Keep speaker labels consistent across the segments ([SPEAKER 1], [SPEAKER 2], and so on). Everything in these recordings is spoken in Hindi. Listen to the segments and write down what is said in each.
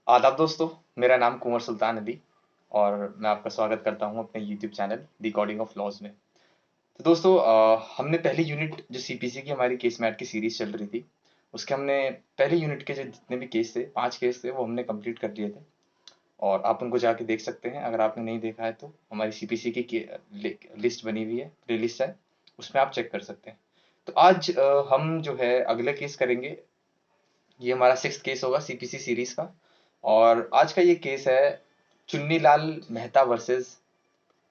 [SPEAKER 1] आदाब दोस्तों, मेरा नाम कुंवर सुल्तान अली और मैं आपका स्वागत करता हूं अपने YouTube channel the coding of laws में। तो दोस्तों, हमने पहली यूनिट जो सीपीसी की हमारी केस मैट की सीरीज चल रही थी, उसके हमने पहली यूनिट के जो जितने भी केस थे, 5 केस थे, वो हमने कंप्लीट कर लिए थे और आप उनको जाके देख सकते हैं। अगर आपने नहीं देखा है तो हमारी सीपीसी की लिस्ट बनी हुई है, प्लेलिस्ट है, उसमें आप चेक कर सकते हैं। तो आज हम जो है अगले केस करेंगे। ये हमारा 6th केस होगा सीपीसी सीरीज का और आज का ये केस है चुन्नीलाल मेहता वर्सेस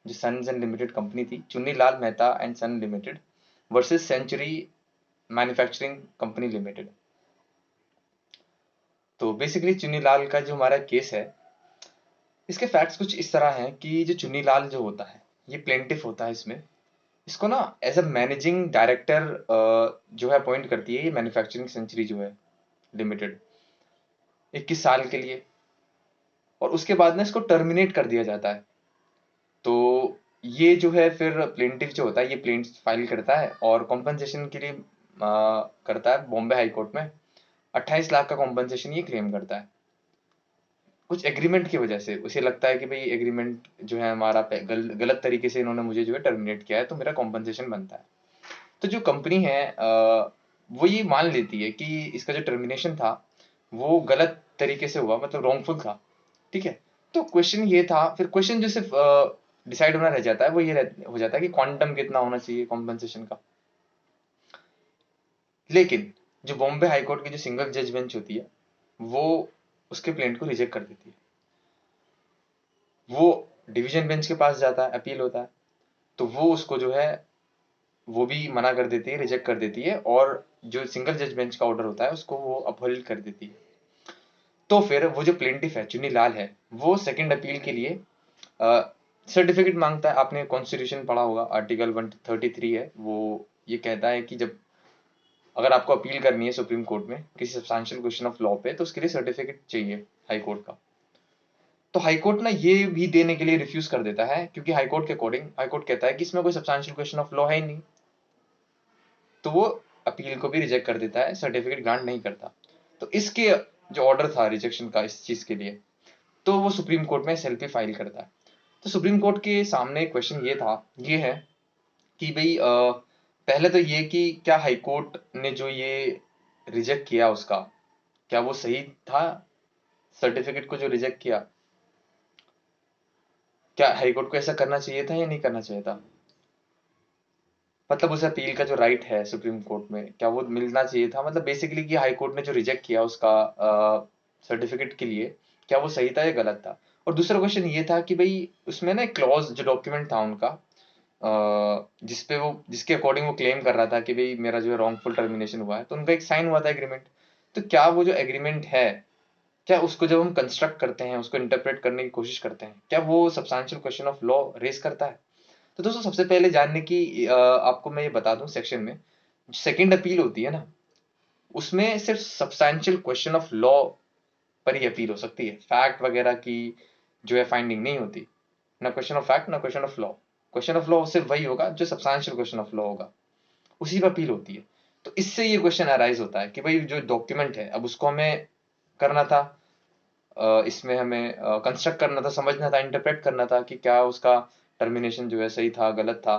[SPEAKER 1] जो सन्स एंड लिमिटेड कंपनी थी, Chunnilal Mehta and son limited versus century manufacturing company limited. तो बेसिकली चुन्नीलाल का जो हमारा केस है, इसके फैक्ट्स कुछ इस तरह हैं कि जो चुन्नीलाल जो होता है, ये प्लेंटिफ होता है इसमें। इसको ना एज अ मैनेजिंग डायरेक्टर जो है अपॉइंट करती है ये मैन्युफैक्चरिंग सेंचुरी जो है लिमिटेड, 21 साल के लिए। और उसके बाद ना इसको टर्मिनेट कर दिया जाता है। तो ये जो है फिर प्लेंटिफ जो होता है, ये प्लेंट फाइल करता है और कॉम्पनसेशन के लिए करता है बॉम्बे हाई कोर्ट में। 28 लाख का कॉम्पनसेशन ये क्लेम करता है कुछ एग्रीमेंट की वजह से। उसे लगता है कि भाई एग्रीमेंट जो है हमारा गलत तरीके से इन्होंने मुझे जो है टर्मिनेट किया है, तो मेरा कॉम्पनसेशन बनता है। तो जो कंपनी है वो ये मान लेती है कि इसका जो टर्मिनेशन था वो गलत तरीके से हुआ, मतलब रॉन्गफुल था। ठीक है। तो क्वेश्चन ये था, फिर क्वेश्चन जो सिर्फ डिसाइड होना रह जाता है वो ये हो जाता है कि क्वांटम कितना होना चाहिए कॉम्पनसेशन का। लेकिन जो बॉम्बे हाई कोर्ट की जो सिंगल जज बेंच होती है, वो उसके प्लेंट को रिजेक्ट कर देती है। वो डिवीजन बेंच के पास जाता है, अपील होता है, तो वो उसको जो है वो भी मना कर देती है, रिजेक्ट कर देती है और जो सिंगल जज बेंच का ऑर्डर होता है उसको वो अपहोल्ड कर देती है। तो फिर वो जो प्लेंटिफ है चुन्नी लाल है, वो सेकंड अपील के लिए सर्टिफिकेट मांगता है। आपने कॉन्स्टिट्यूशन पढ़ा होगा, आर्टिकल 133 है वो। ये कहता है कि जब अगर आपको अपील करनी है सुप्रीम कोर्ट में किसी सब्सटेंशियल क्वेश्चन ऑफ लॉ पे, तो उसके लिए सर्टिफिकेट चाहिए हाई कोर्ट का। तो हाई कोर्ट ना ये भी देने के लिए रिफ्यूज कर देता है, क्योंकि हाई कोर्ट के अकॉर्डिंग हाई कोर्ट कहता है कि इसमें कोई सब्सटेंशियल क्वेश्चन ऑफ लॉ है ही नहीं। तो वो अपील को भी रिजेक्ट कर देता है, सर्टिफिकेट ग्रांट नहीं करता। तो इसके जो ऑर्डर था रिजेक्शन का इस चीज के लिए, तो वो सुप्रीम कोर्ट में सेल्फी फाइल करता है। तो सुप्रीम कोर्ट के सामने क्वेश्चन ये था, ये है कि भाई पहले तो ये कि क्या हाई कोर्ट ने जो ये रिजेक्ट किया उसका, क्या वो सही था? सर्टिफिकेट को जो रिजेक्ट किया, क्या हाई कोर्ट को ऐसा करना चाहिए था या नहीं करना चाहिए था? मतलब उसे अपील का जो राइट है सुप्रीम कोर्ट में, क्या वो मिलना चाहिए था? मतलब बेसिकली कि हाई कोर्ट ने जो रिजेक्ट किया उसका सर्टिफिकेट के लिए, क्या वो सही था या गलत था? और दूसरा क्वेश्चन ये था कि भाई उसमें ना क्लॉज जो डॉक्यूमेंट था उनका, जिसपे वो जिसके अकॉर्डिंग वो क्लेम कर रहा था कि भाई मेरा जो है रॉन्गफुल टर्मिनेशन हुआ है, तो उनका एक साइन हुआ था एग्रीमेंट। तो क्या वो जो एग्रीमेंट है, क्या उसको जब हम कंस्ट्रक्ट करते हैं, उसको इंटरप्रेट करने की कोशिश करते हैं, क्या वो substantial question of law raise करता है? तो दोस्तों, सबसे पहले जानने की आपको मैं ये बता दूं, सेक्शन में सेकंड अपील होती है ना, उसमें सिर्फ सब्सटेंशियल क्वेश्चन ऑफ लॉ पर ही अपील हो सकती है। फैक्ट वगैरह की जो है फाइंडिंग नहीं होती, ना क्वेश्चन ऑफ फैक्ट ना question of law. Question of law सिर्फ वही होगा जो सब्सटेंशियल क्वेश्चन ऑफ लॉ होगा, उसी पर अपील होती है। तो इससे ये क्वेश्चन अराइज होता है कि भाई जो डॉक्यूमेंट है, अब उसको हमें करना था, इसमें हमें कंस्ट्रक्ट करना था, समझना था, इंटरप्रेट करना था कि क्या उसका टर्मिनेशन जो है सही था गलत था।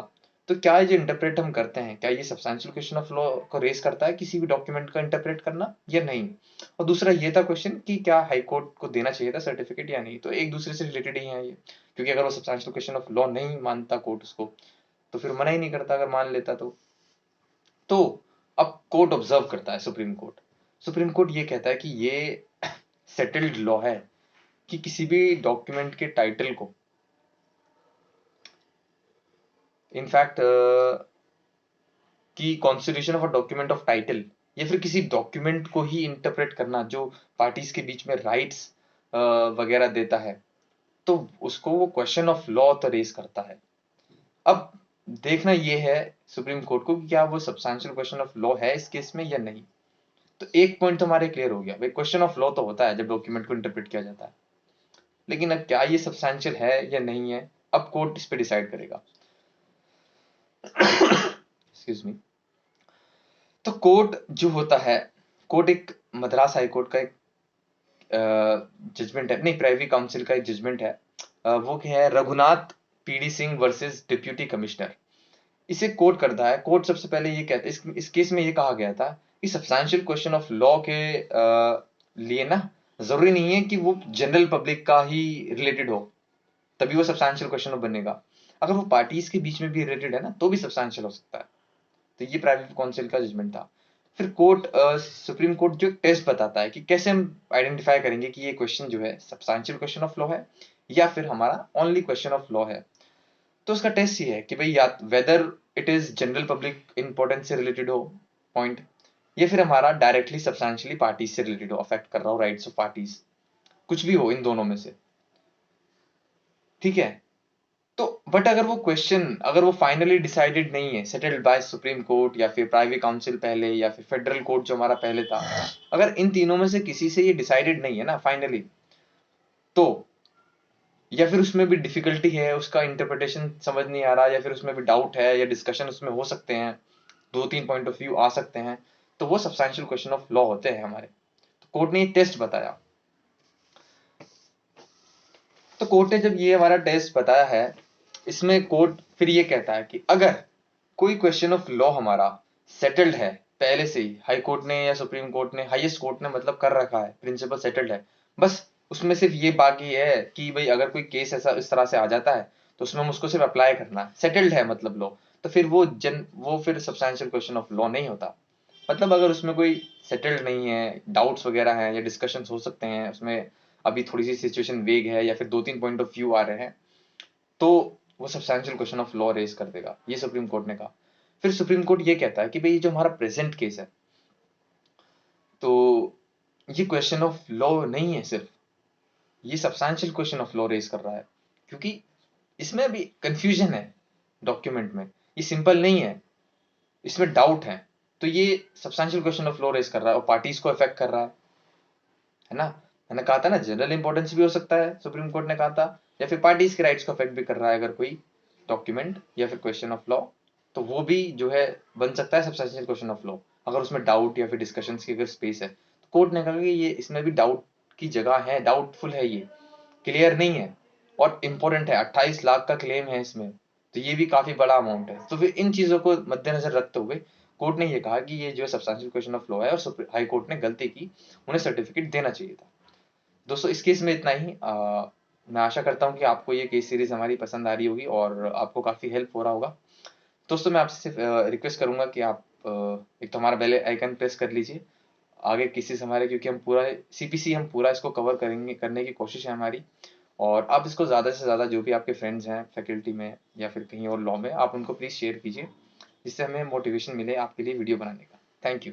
[SPEAKER 1] तो क्या ये जो इंटरप्रेट हम करते हैं, क्या ये सब्सटेंशियल क्वेश्चन ऑफ लॉ को रेस करता है किसी भी डॉक्यूमेंट का इंटरप्रेट करना या नहीं? और दूसरा ये था क्वेश्चन कि क्या हाई कोर्ट को देना चाहिए था सर्टिफिकेट या नहीं। तो एक दूसरे से रिलेटेड ही है ये, क्योंकि अगर वो सब्सटेंशियल क्वेश्चन ऑफ लॉ नहीं मानता कोर्ट उसको, तो फिर मना ही नहीं करता अगर मान लेता तो अब कोर्ट ऑब्जर्व करता है, सुप्रीम कोर्ट। सुप्रीम कोर्ट ये कहता है कि ये सेटल्ड लॉ है कि किसी भी डॉक्यूमेंट के टाइटल को, इनफैक्ट कि constitution of a document of title, या फिर किसी डॉक्यूमेंट को ही इंटरप्रेट करना जो पार्टीज के बीच में राइट्स वगैरह देता है, तो उसको वो क्वेश्चन ऑफ लॉ तो रेज करता है। अब देखना ये है सुप्रीम कोर्ट को कि क्या वो सब्सटेंशियल क्वेश्चन ऑफ लॉ है इस केस में या नहीं। तो एक पॉइंट तो हमारे क्लियर हो गया भाई, क्वेश्चन ऑफ लॉ तो होता है जब डॉक्यूमेंट को इंटरप्रेट किया जाता है, लेकिन अब क्या ये सब्सटेंशियल है या नहीं है, अब कोर्ट इस पे डिसाइड करेगा। Excuse me. तो कोर्ट जो होता है, कोर्ट एक मद्रास हाई कोर्ट का एक जजमेंट है, नहीं प्राइवी काउंसिल का एक जजमेंट है, वो क्या है, Raghunath PD Singh versus deputy commissioner. इसे कोट करता है। कोर्ट सबसे पहले ये कहता है, इस केस में ये कहा गया था कि सब्सटैंशियल क्वेश्चन ऑफ लॉ के लिए ना जरूरी नहीं है कि वो जनरल पब्लिक का ही रिलेटेड हो तभी वो सब्सटैंशियल क्वेश्चन बनेगा। अगर वो पार्टीज के बीच में भी रिलेटेड है ना तो भी सब्सटैंशियल हो सकता है। तो ये प्राइवेट काउंसिल का जजमेंट था। फिर कोर्ट, सुप्रीम कोर्ट जो टेस्ट बताता है कि कैसे हम आइडेंटिफाई करेंगे कि ये क्वेश्चन जो है सब्सटैंशियल क्वेश्चन ऑफ लॉ है या फिर हमारा ओनली क्वेश्चन ऑफ लॉ है। तो उसका टेस्ट ये है कि भाई या whether it is general public importance से रिलेटेड हो पॉइंट, या फिर हमारा डायरेक्टली सब्सटैंशियली पार्टीज से रिलेटेड हो, अफेक्ट कर रहा हो राइट्स ऑफ पार्टीज, कुछ भी हो इन दोनों में से। ठीक है। तो बट अगर वो क्वेश्चन, अगर वो फाइनली डिसाइडेड नहीं है, सेटल्ड बाय सुप्रीम कोर्ट या फिर प्राइवेट काउंसिल पहले या फिर फेडरल कोर्ट जो हमारा पहले था, अगर इन तीनों में से किसी से ये डिसाइडेड नहीं है ना फाइनली, तो या फिर उसमें भी डिफिकल्टी है, उसका इंटरप्रिटेशन समझ नहीं आ रहा, या फिर उसमें भी डाउट है या डिस्कशन उसमें हो सकते हैं, दो तीन पॉइंट ऑफ व्यू आ सकते हैं, तो वो सब्सटैंशियल क्वेश्चन ऑफ लॉ होते हैं हमारे। तो कोर्ट ने टेस्ट बताया। तो कोर्ट ने जब ये हमारा टेस्ट बताया है, इसमें कोर्ट फिर ये कहता है कि अगर कोई क्वेश्चन ऑफ लॉ हमारा सेटल्ड है पहले से ही, हाई कोर्ट ने या सुप्रीम कोर्ट ने, हाईएस्ट कोर्ट ने मतलब कर रखा है, प्रिंसिपल सेटल्ड है, बस उसमें सिर्फ ये बाकी है कि भाई अगर कोई केस ऐसा इस तरह से आ जाता है तो उसमें हम उसको सिर्फ अप्लाई करना है, सेटल्ड है मतलब लॉ, तो फिर वो फिर सब्सटैंशियल क्वेश्चन ऑफ लॉ नहीं होता। मतलब अगर उसमें कोई सेटल्ड नहीं है, डाउट्स वगैरह हैं या डिस्कशंस हो सकते हैं उसमें, अभी थोड़ी सी सिचुएशन वेग है या फिर दो तीन पॉइंट ऑफ व्यू आ रहे हैं, तो वो substantial question of law raise कर देगा, ये सुप्रीम कोर्ट ने कहा। फिर सुप्रीम कोर्ट ये कहता है कि भाई जो हमारा प्रेजेंट केस है, तो ये क्वेश्चन ऑफ लॉ नहीं है सिर्फ, ये substantial question of law raise कर रहा है, क्योंकि इसमें अभी कंफ्यूजन है डॉक्यूमेंट में, ये सिंपल नहीं है, इसमें डाउट है, तो ये substantial question of law raise कर रहा है और पार्टीज को अफेक्ट कर रहा है ना। मैंने कहा था ना जनरल इंपॉर्टेंस भी हो सकता है, सुप्रीम कोर्ट ने कहा था, या फिर पार्टीज के राइट्स को अफेक्ट भी कर रहा है अगर कोई डॉक्यूमेंट या फिर क्वेश्चन ऑफ लॉ, तो वो भी जो है बन सकता है सब्सटैंशियल क्वेश्चन ऑफ लॉ अगर उसमें डाउट या फिर डिस्कशन की अगर स्पेस है। तो कोर्ट ने कहा कि ये इसमें भी डाउट की जगह है, डाउटफुल है, ये क्लियर नहीं है और इम्पोर्टेंट है, 28 लाख का क्लेम है इसमें, तो ये भी काफी बड़ा अमाउंट है। तो फिर इन चीजों को मद्देनजर रखते हुए कोर्ट ने ये कहा कि ये जो सब्सटैंशियल क्वेश्चन ऑफ लॉ है और हाई कोर्ट ने गलती की, उन्हें सर्टिफिकेट देना चाहिए था। दोस्तों इस केस में इतना ही। मैं आशा करता हूँ कि आपको ये केस सीरीज हमारी पसंद आ रही होगी और आपको काफी हेल्प हो रहा होगा। दोस्तों मैं आपसे सिर्फ रिक्वेस्ट करूंगा कि आप एक तो हमारा बेल आइकन प्रेस कर लीजिए आगे केसेस हमारे, क्योंकि हम पूरा सीपीसी हम पूरा इसको कवर करेंगे, करने की कोशिश है हमारी। और आप इसको ज़्यादा से ज़्यादा जो भी आपके फ्रेंड्स हैं फैकल्टी में या फिर कहीं और लॉ में, आप उनको प्लीज़ शेयर कीजिए, जिससे हमें मोटिवेशन मिले आपके लिए वीडियो बनाने का। Thank you.